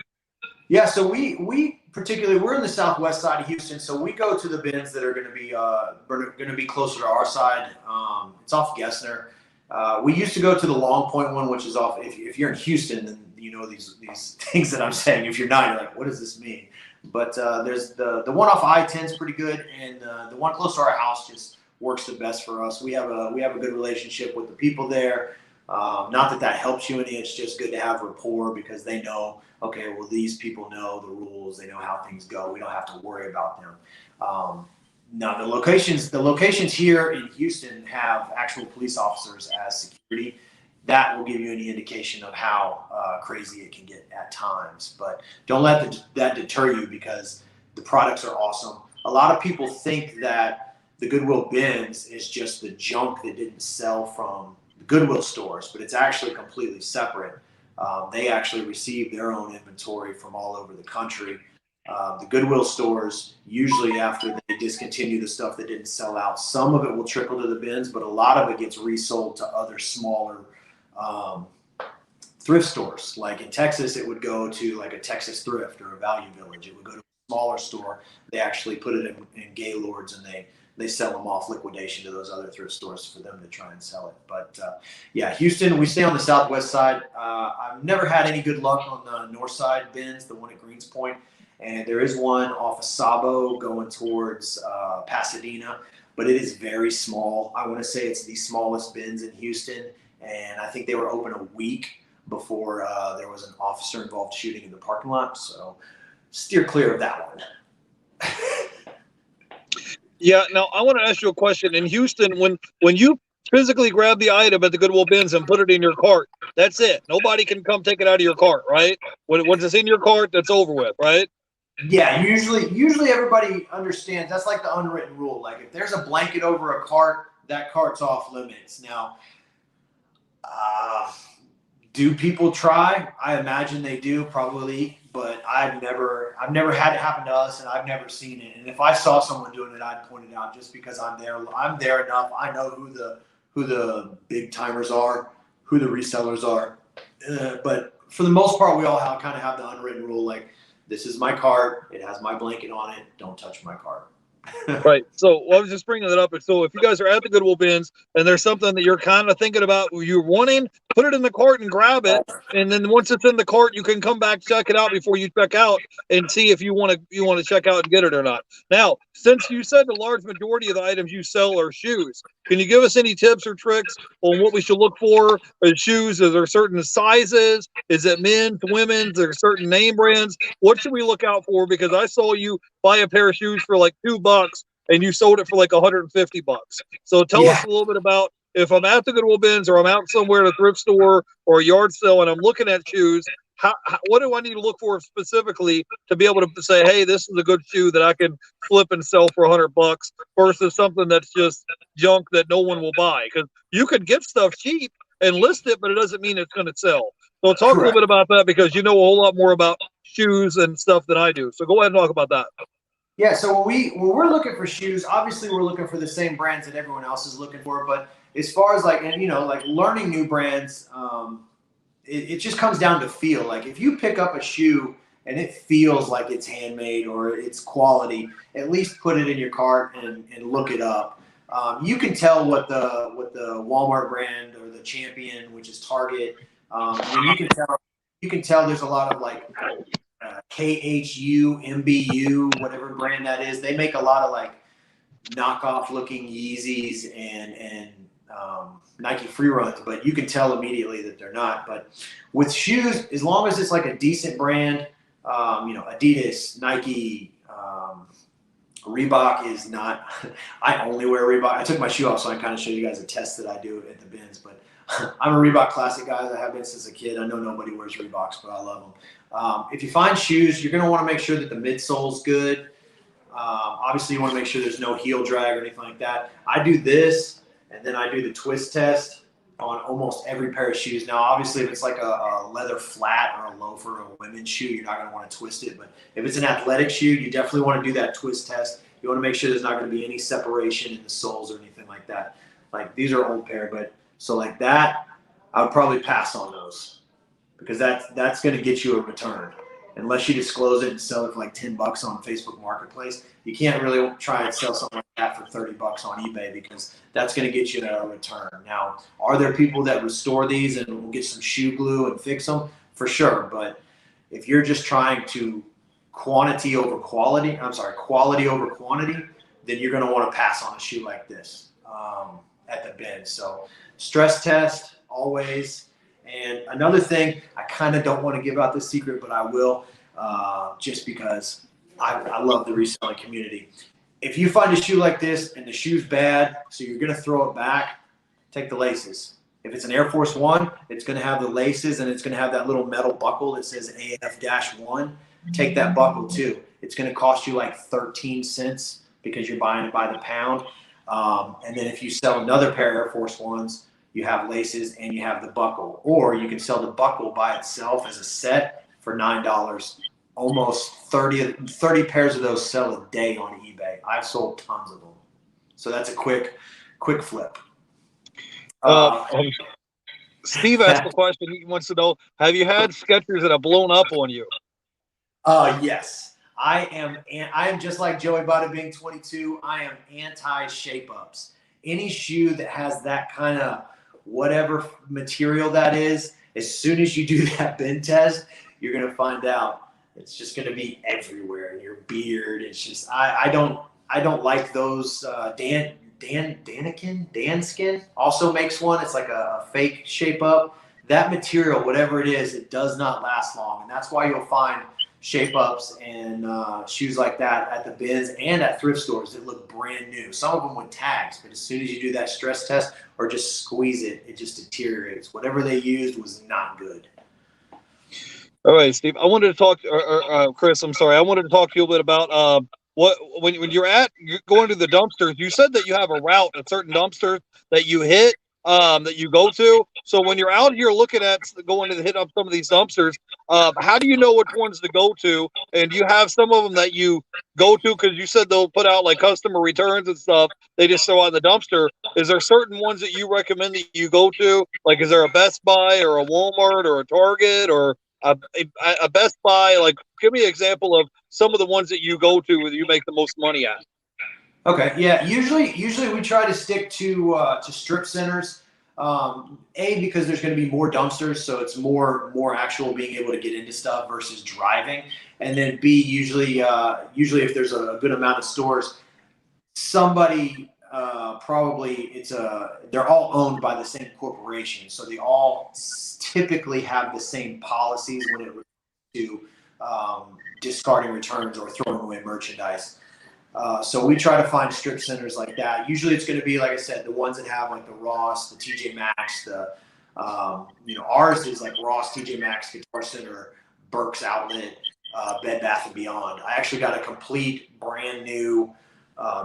Yeah. So we particularly, we're in the southwest side of Houston, so we go to the bins that are going to be closer to our side. It's off Gessner. We used to go to the Long Point one, which is off. If you're in Houston, then you know these things that I'm saying. If you're not, you're like, what does this mean? But there's the one off I-10 is pretty good, and the one close to our house just works the best for us. We have a good relationship with the people there. Not that helps you any. It's just good to have rapport because they know, okay, well, these people know the rules. They know how things go. We don't have to worry about them. No, the locations here in Houston have actual police officers as security. That will give you any indication of how crazy it can get at times. But don't let that deter you, because the products are awesome. A lot of people think that the Goodwill bins is just the junk that didn't sell from the Goodwill stores, but it's actually completely separate. They actually receive their own inventory from all over the country. The Goodwill stores, usually after they discontinue the stuff that didn't sell out, some of it will trickle to the bins, but a lot of it gets resold to other smaller thrift stores. Like in Texas, it would go to like a Texas Thrift or a Value Village. It would go to a smaller store. They actually put it in Gaylords, and they sell them off liquidation to those other thrift stores for them to try and sell it. But yeah, Houston, we stay on the southwest side. I've never had any good luck on the north side bins, the one at Greens Point. And there is one off of Sabo going towards Pasadena, but it is very small. I want to say it's the smallest bins in Houston, and I think they were open a week before there was an officer involved shooting in the parking lot. So steer clear of that one. Yeah. Now I want to ask you a question. In Houston, when you physically grab the item at the Goodwill bins and put it in your cart, that's it. Nobody can come take it out of your cart, right? Once it's in your cart, that's over with, right? Yeah, usually everybody understands. That's like the unwritten rule. Like if there's a blanket over a cart, that cart's off limits. Now, do people try? I imagine they do, probably, but I've never had it happen to us, and I've never seen it. And if I saw someone doing it, I'd point it out, just because I'm there. I'm there enough. I know who the big timers are, who the resellers are. But for the most part, we all kind of have the unwritten rule, like, this is my cart. It has my blanket on it. Don't touch my cart. Right. So I was just bringing that up. So if you guys are at the Goodwill bins and there's something that you're kind of thinking about, you're wanting, put it in the cart and grab it. And then once it's in the cart, you can come back, check it out before you check out, and see if you want to check out and get it or not. Now, since you said the large majority of the items you sell are shoes, can you give us any tips or tricks on what we should look for in shoes? Is there certain sizes? Is it men's, women's? Are there certain name brands? What should we look out for? Because I saw you buy a pair of shoes for like $2 and you sold it for like $150. So tell us a little bit about, if I'm at the Goodwill bins or I'm out somewhere at a thrift store or a yard sale and I'm looking at shoes, what do I need to look for specifically to be able to say, hey, this is a good shoe that I can flip and sell for $100 versus something that's just junk that no one will buy? Because you could get stuff cheap and list it, but it doesn't mean it's going to sell. So talk a little bit about that, because you know a whole lot more about shoes and stuff than I do. So go ahead and talk about that. Yeah, so when we're looking for shoes, obviously we're looking for the same brands that everyone else is looking for. But as far as like learning new brands, it just comes down to feel. Like if you pick up a shoe and it feels like it's handmade or it's quality, at least put it in your cart and look it up. You can tell what the Walmart brand or the Champion, which is Target. You can tell there's a lot of like KHU, MBU, whatever brand that is. They make a lot of like knockoff looking Yeezys and Nike free runs, but you can tell immediately that they're not. But with shoes, as long as it's like a decent brand, Adidas, Nike, Reebok is not. I only wear Reebok. I took my shoe off so I can kind of show you guys a test that I do at the bins. But I'm a Reebok classic guy. I have been since a kid. I know nobody wears Reeboks, but I love them. If you find shoes, you're going to want to make sure that the midsole's good. Obviously, you want to make sure there's no heel drag or anything like that. I do this, and then I do the twist test on almost every pair of shoes. Now, obviously, if it's like a leather flat or a loafer or a women's shoe, you're not going to want to twist it. But if it's an athletic shoe, you definitely want to do that twist test. You want to make sure there's not going to be any separation in the soles or anything like that. Like, these are old pair, but so like that, I would probably pass on those, because that's going to get you a return. Unless you disclose it and sell it for like $10 on Facebook Marketplace, you can't really try and sell something like that for $30 on eBay, because that's going to get you a return. Now, are there people that restore these and will get some shoe glue and fix them? For sure. But if you're just trying to quality over quantity, then you're going to want to pass on a shoe like this at the bin. So stress test always. And another thing, I kind of don't want to give out this secret, but I will, just because I love the reselling community. if you find a shoe like this and the shoe's bad, so you're going to throw it back, take the laces. If it's an Air Force One, it's going to have the laces and it's going to have that little metal buckle that says AF-1. Take that buckle too. It's going to cost you like 13 cents because you're buying it by the pound. And then if you sell another pair of Air Force Ones, you have laces and you have the buckle. Or you can sell the buckle by itself as a set for $9. Almost 30 pairs of those sell a day on eBay. I've sold tons of them. So that's a quick flip. Steve asked a question. He wants to know, have you had Skechers that have blown up on you? Yes. I am just like Joey Bada Bing 22. I am anti shape ups. Any shoe that has that kind of whatever material that is, as soon as you do that bend test, you're going to find out it's just going to be everywhere in your beard. It's just I don't like those. Danskin also makes one. It's like a fake shape up. That material, whatever it is, it does not last long, and that's why you'll find shape ups and shoes like that at the bins and at thrift stores that look brand new. Some of them with tags, but as soon as you do that stress test or just squeeze it, it just deteriorates. Whatever they used was not good. All right, Steve. I wanted to talk, Chris. I'm sorry. I wanted to talk to you a bit about when you're going to the dumpsters. You said that you have a route at certain dumpsters that you hit, that you go to. So when you're out here looking at going to hit up some of these dumpsters, how do you know which ones to go to? And do you have some of them that you go to because you said they'll put out like customer returns and stuff? They just throw out in the dumpster. Is there certain ones that you recommend that you go to? Like, is there a Best Buy or a Walmart or a Target or a Best Buy? Like, give me an example of some of the ones that you go to that you make the most money at. Okay, yeah. Usually we try to stick to strip centers. Because there's going to be more dumpsters, so it's more actual being able to get into stuff versus driving. And then B, usually if there's a good amount of stores, somebody they're all owned by the same corporation, so they all typically have the same policies when it comes to discarding returns or throwing away merchandise. So we try to find strip centers like that. Usually it's going to be, like I said, the ones that have like the Ross, the TJ Maxx, ours is like Ross, TJ Maxx, Guitar Center, Burke's Outlet, Bed Bath & Beyond. I actually got a complete brand new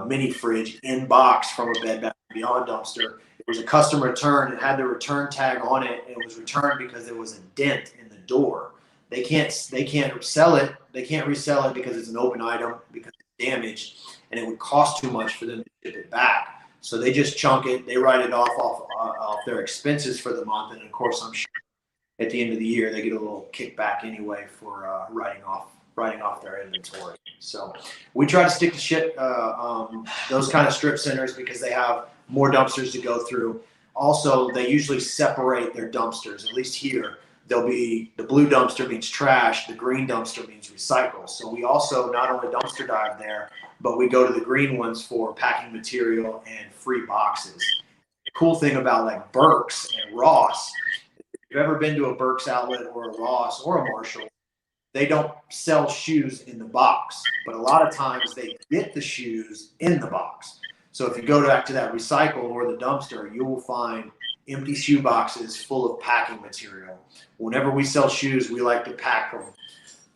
mini fridge in box from a Bed Bath & Beyond dumpster. It was a custom return. It had the return tag on it. It was returned because there was a dent in the door. They can't sell it. They can't resell it because it's an open item, because it's damaged, and it would cost too much for them to ship it back. So they just chunk it. They write it off their expenses for the month, and of course, I'm sure at the end of the year they get a little kickback anyway for writing off their inventory. So we try to stick to those kind of strip centers because they have more dumpsters to go through. Also, they usually separate their dumpsters. At least here, there'll be the blue dumpster means trash, the green dumpster means recycle. So we also not only dumpster dive there, but we go to the green ones for packing material and free boxes. The cool thing about like Burke's and Ross, if you've ever been to a Burke's outlet or a Ross or a Marshall, they don't sell shoes in the box, but a lot of times they get the shoes in the box. So if you go back to that recycle or the dumpster, you will find empty shoe boxes full of packing material. Whenever we sell shoes, we like to pack them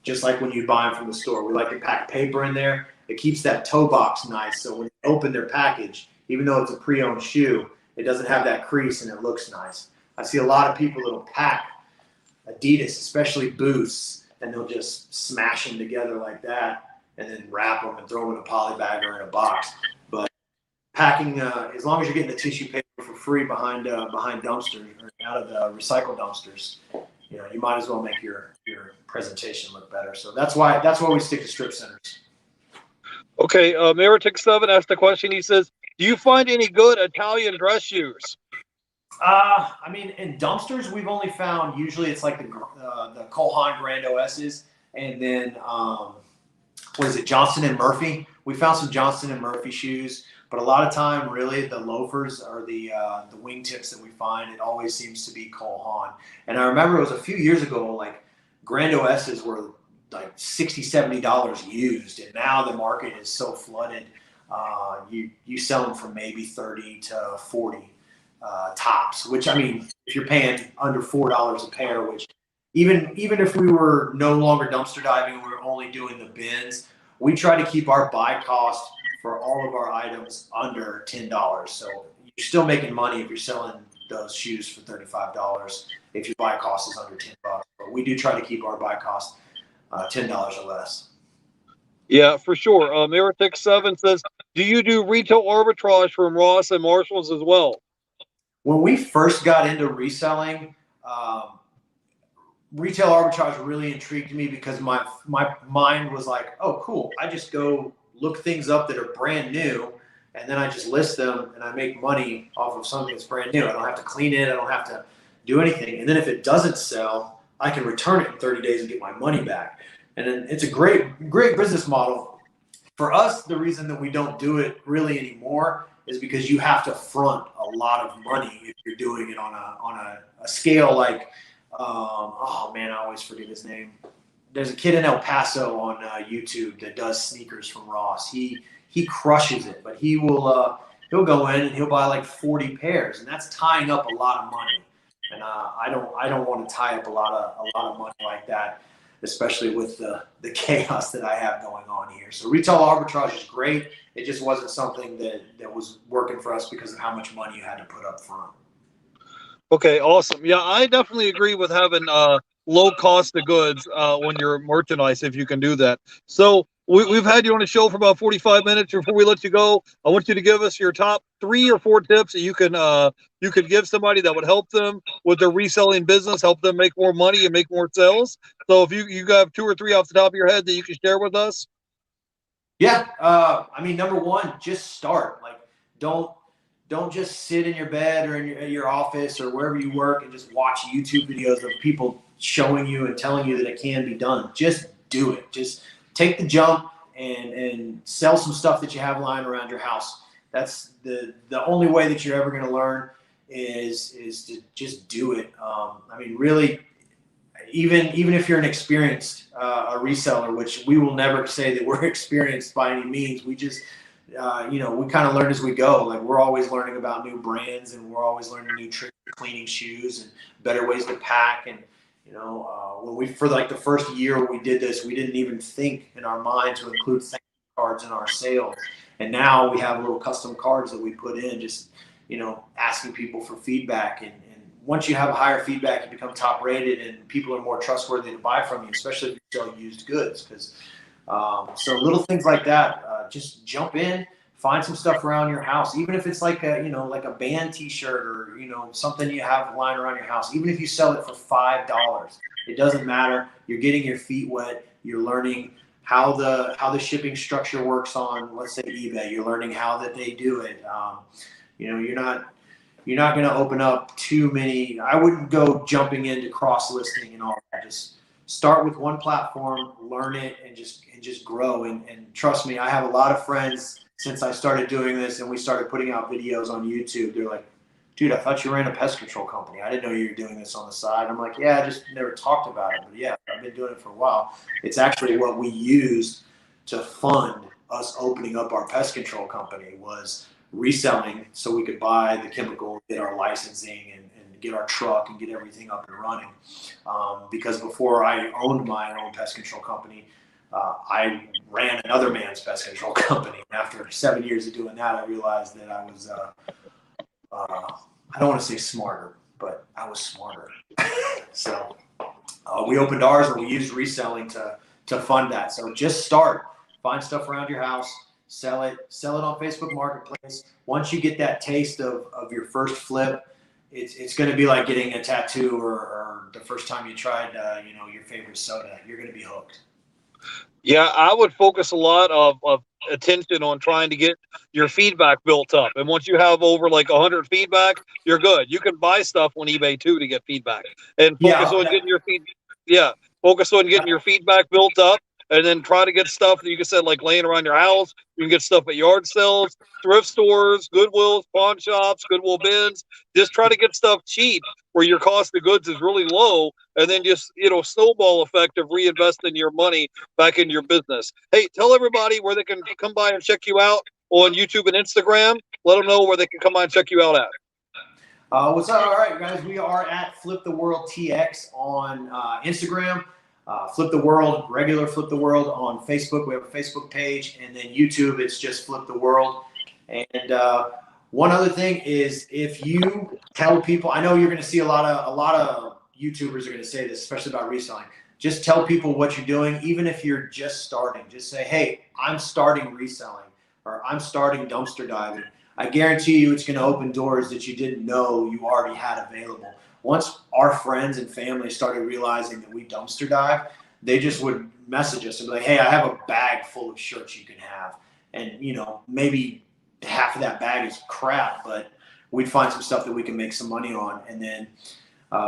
just like when you buy them from the store. We like to pack paper in there. It keeps that toe box nice. So when you open their package, even though it's a pre-owned shoe, it doesn't have that crease and it looks nice. I see a lot of people that'll pack Adidas, especially boots, and they'll just smash them together like that and then wrap them and throw them in a poly bag or in a box. But packing, as long as you're getting the tissue paper for free behind dumpsters or out of the recycle dumpsters, you might as well make your presentation look better. So that's why we stick to strip centers. Okay, Meritic7 asked the question. He says, do you find any good Italian dress shoes? I mean, in dumpsters, we've only found, usually it's like the Cole Haan Grand OS's, and then, Johnston & Murphy? We found some Johnston & Murphy shoes, but a lot of time, really, the loafers are the wingtips that we find. It always seems to be Cole Haan. And I remember it was a few years ago, like, Grand OS's were like $60, $70 used, and now the market is so flooded. you sell them for maybe 30 to 40 tops, which, I mean, if you're paying under $4 a pair, which even if we were no longer dumpster diving and we were only doing the bins, we try to keep our buy cost for all of our items under $10. So you're still making money if you're selling those shoes for $35 if your buy cost is under $10. But we do try to keep our buy cost $10 or less. Yeah, for sure. Eric7 says, do you do retail arbitrage from Ross and Marshalls as well? When we first got into reselling, retail arbitrage really intrigued me because my mind was like, oh, cool. I just go look things up that are brand new, and then I just list them, and I make money off of something that's brand new. I don't have to clean it. I don't have to do anything. And then if it doesn't sell, I can return it in 30 days and get my money back. And then it's a great business model. For us, the reason that we don't do it really anymore is because you have to front a lot of money if you're doing it on a scale like, oh man, I always forget his name. There's a kid in El Paso on YouTube that does sneakers from Ross. He crushes it, but he'll go in and he'll buy like 40 pairs, and that's tying up a lot of money. And I don't want to tie up a lot of money like that, especially with the chaos that I have going on here. So retail arbitrage is great. It just wasn't something that was working for us because of how much money you had to put up front. Okay, awesome. Yeah, I definitely agree with having low cost of goods when you're merchandise, if you can do that. So we've had you on the show for about 45 minutes. Before we let you go, I want you to give us your top 3 or 4 tips that you could give somebody that would help them with their reselling business, help them make more money and make more sales. So if you have 2 or 3 off the top of your head that you can share with us. Yeah, I mean, number one, just start. Like, don't just sit in your bed or in your office or wherever you work and just watch YouTube videos of people showing you and telling you that it can be done. Just do it. Just take the jump and sell some stuff that you have lying around your house. That's the only way that you're ever going to learn is to just do it. I mean, really, even if you're an experienced a reseller, which we will never say that we're experienced by any means, we just we kind of learn as we go. Like, we're always learning about new brands, and we're always learning new tricks for cleaning shoes and better ways to pack. And when we, for like the first year we did this, we didn't even think in our mind to include thank you cards in our sales. And now we have little custom cards that we put in, just asking people for feedback. And once you have a higher feedback, you become top rated, and people are more trustworthy to buy from you, especially if you sell used goods. Because so little things like that, just jump in, find some stuff around your house, even if it's like a band T-shirt or something you have lying around your house. Even if you sell it for $5, it doesn't matter. You're getting your feet wet. You're learning how the shipping structure works on, let's say, eBay. You're learning how that they do it. You're not going to open up too many. I wouldn't go jumping into cross listing and all that. Just start with one platform, learn it, and just grow. And trust me, I have a lot of friends since I started doing this and we started putting out videos on YouTube. They're like, dude, I thought you ran a pest control company. I didn't know you were doing this on the side. I'm like, yeah, I just never talked about it. But yeah, I've been doing it for a while. It's actually what we used to fund us opening up our pest control company, was reselling, so we could buy the chemical, get our licensing, and get our truck and get everything up and running. Because before I owned my own pest control company, I ran another man's pest control company. And after 7 years of doing that, I realized that I was, I don't want to say smarter, but I was smarter. So we opened ours, and we used reselling to fund that. So just start, find stuff around your house, sell it on Facebook Marketplace. Once you get that taste of your first flip, it's going to be like getting a tattoo or the first time you tried, your favorite soda. You're going to be hooked. Yeah, I would focus a lot of attention on trying to get your feedback built up. And once you have over like 100 feedback, you're good. You can buy stuff on eBay too to get feedback. And focus on getting your focus on getting your feedback built up. And then try to get stuff that you can said, like laying around your house. You can get stuff at yard sales, thrift stores, Goodwills, pawn shops, Goodwill bins. Just try to get stuff cheap where your cost of goods is really low, and then just snowball effect of reinvesting your money back in your business. Hey, tell everybody where they can come by and check you out, on YouTube and Instagram. Let them know where they can come on and check you out at. What's up? All right, guys. We are at Flip the World TX on Instagram. Flip the World, regular Flip the World on Facebook. We have a Facebook page, and then YouTube, it's just Flip the World. And one other thing is, if you tell people, I know you're going to see a lot of YouTubers are going to say this, especially about reselling. Just tell people what you're doing, even if you're just starting. Just say, hey, I'm starting reselling, or I'm starting dumpster diving. I guarantee you it's going to open doors that you didn't know you already had available. Once our friends and family started realizing that we dumpster dive, they just would message us and be like, hey, I have a bag full of shirts you can have. And, you know, maybe half of that bag is crap, but we'd find some stuff that we can make some money on. And then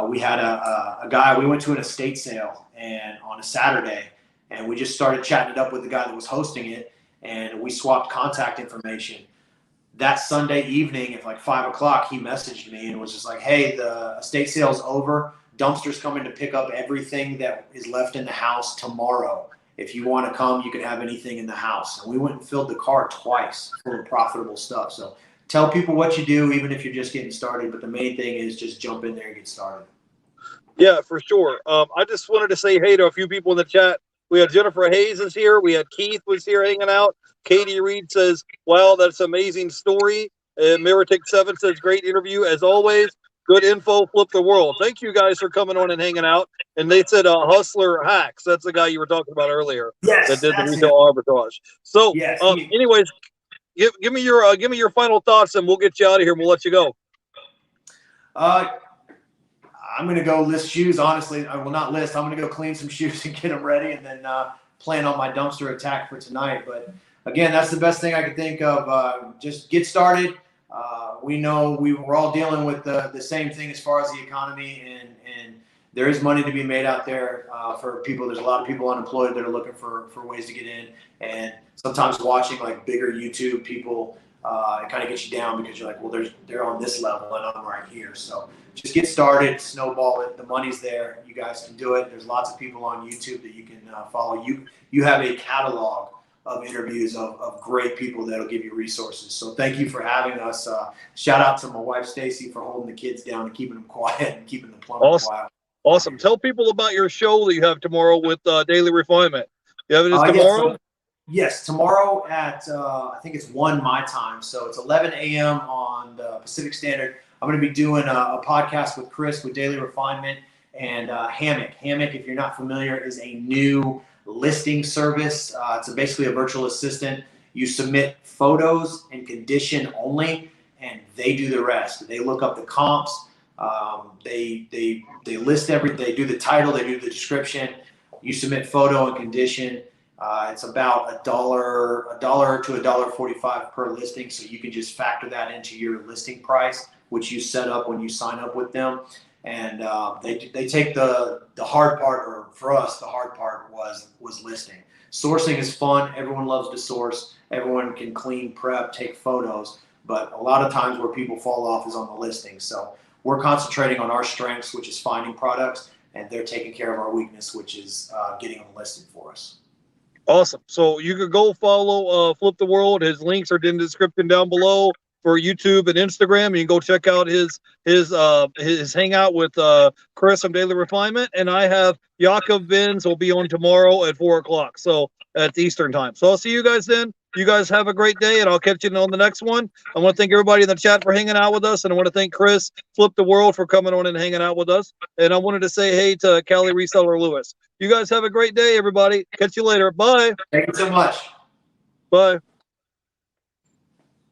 we had a guy, we went to an estate sale and on a Saturday, and we just started chatting it up with the guy that was hosting it, and we swapped contact information. That Sunday evening at like 5 o'clock, he messaged me and was just like, hey, the estate sale's over. Dumpster's coming to pick up everything that is left in the house tomorrow. If you want to come, you can have anything in the house. And we went and filled the car twice full of profitable stuff. So tell people what you do, even if you're just getting started. But the main thing is just jump in there and get started. Yeah, for sure. I just wanted to say hey to a few people in the chat. We had Jennifer Hayes is here. We had Keith was here hanging out. Katie Reed says, wow, that's an amazing story. Meritic7 says, great interview as always. Good info, Flip the World. Thank you guys for coming on and hanging out. And they said Hustler Hacks. That's the guy you were talking about earlier. Yes, that did the retail arbitrage. So, yes, anyways, give me your final thoughts, and we'll get you out of here and we'll let you go. I'm going to go list shoes, honestly. I will not list. I'm going to go clean some shoes and get them ready, and then plan on my dumpster attack for tonight. But, again, that's the best thing I could think of. Just get started. We know we're all dealing with the same thing as far as the economy, and there is money to be made out there for people. There's a lot of people unemployed that are looking for ways to get in. And sometimes watching, like, bigger YouTube people, it kind of gets you down because you're like, well, they're on this level, and I'm right here. So just get started, snowball it. The money's there. You guys can do it. There's lots of people on YouTube that you can follow. You have a catalog of interviews of great people that'll give you resources. So thank you for having us. Shout out to my wife, Stacy, for holding the kids down and keeping them quiet and keeping the plumber quiet. Awesome. Tell people about your show that you have tomorrow with Daily Refinement. You have it tomorrow? Yes, tomorrow at, I think it's 1 my time. So it's 11 a.m. on the Pacific Standard. I'm going to be doing a podcast with Chris with Daily Refinement and Hammock. Hammock, if you're not familiar, is a new listing service. It's basically a virtual assistant. You submit photos and condition only, and they do the rest. They look up the comps. They list everything. They do the title. They do the description. You submit photo and condition. It's about $1 to $1.45 per listing, so you can just factor that into your listing price, which you set up when you sign up with them. And they take the hard part, or for us, the hard part was listing. Sourcing is fun. Everyone loves to source. Everyone can clean, prep, take photos. But a lot of times where people fall off is on the listing. So we're concentrating on our strengths, which is finding products, and they're taking care of our weakness, which is getting them listed for us. Awesome. So you could go follow Flip the World. His links are in the description down below for YouTube and Instagram. You can go check out his hangout with Chris from Daily Refinement, and I have Jakob Vins will be on tomorrow at 4 o'clock. So at Eastern time. So I'll see you guys then. You guys have a great day, and I'll catch you on the next one. I want to thank everybody in the chat for hanging out with us, and I want to thank Chris, Flip the World, for coming on and hanging out with us. And I wanted to say hey to Cali Reseller Lewis. You guys have a great day, everybody. Catch you later. Bye. Thank you so much. Bye.